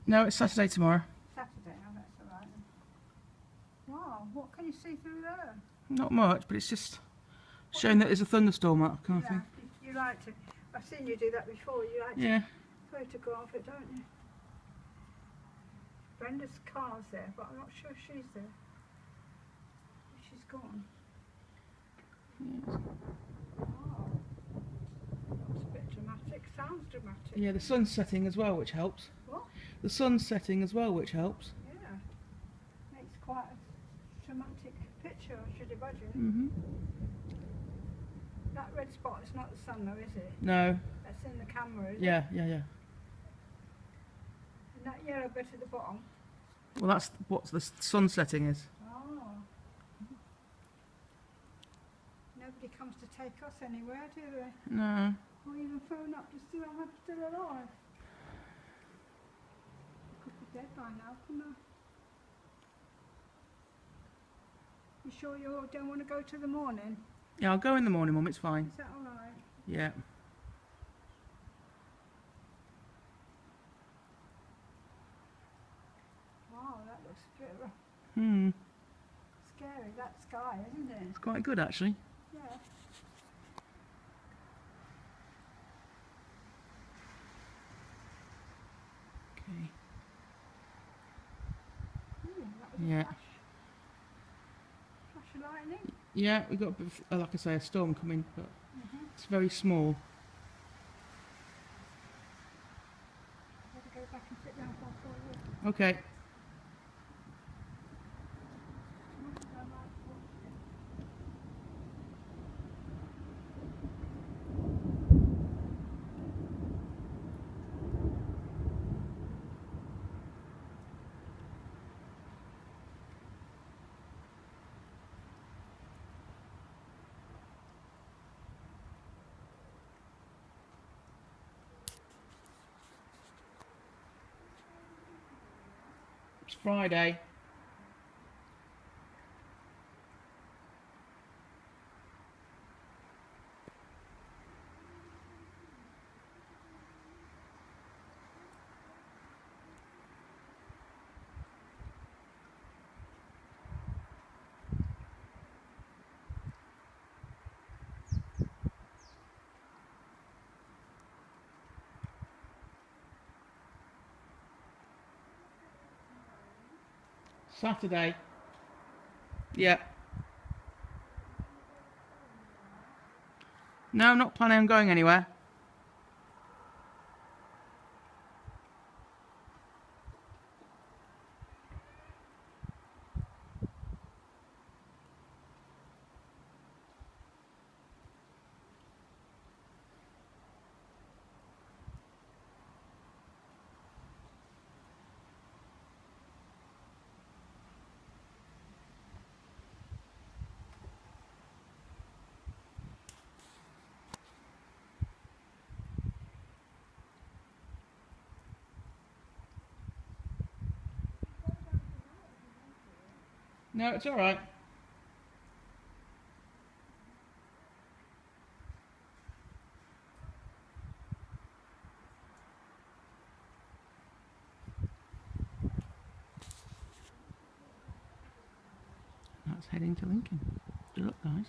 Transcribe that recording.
No, it's Saturday tomorrow. Saturday, oh that's alright. Wow, what can you see through there? Not much, but it's just showing that there's a thunderstorm out, kind of thing. You like to, I've seen you do that before, you like Yeah. to photograph it, don't you? Brenda's car's there, but I'm not sure she's there. She's gone. Yeah. Wow. Looks a bit dramatic, sounds dramatic. Yeah, the sun's setting as well, which helps. What? The sun's setting as well, which helps. Yeah. Makes quite a dramatic picture, I should imagine. Mhm. That red spot is not the sun though, is it? No. That's in the camera, isn't it? Yeah. And that yellow bit at the bottom? Well, that's what the sun setting is. Oh. Nobody comes to take us anywhere, do they? No. Or even phone up to see if I'm still alive. Could be dead by now, couldn't I? You sure you don't want to go to the morning? Yeah, I'll go in the morning, Mum. It's fine. Is that alright? Yeah. Wow, that looks a bit scary, that sky, isn't it? It's quite good, actually. Yeah. Okay. That was Yeah. a flash of lightning. Yeah, we've got a bit of, like I say, a storm coming, but it's very small. I've got to go back and sit down for you. Okay. It's Friday. Saturday. Yeah. No, I'm not planning on going anywhere. No, it's all right. That's heading to Lincoln. Good luck, guys.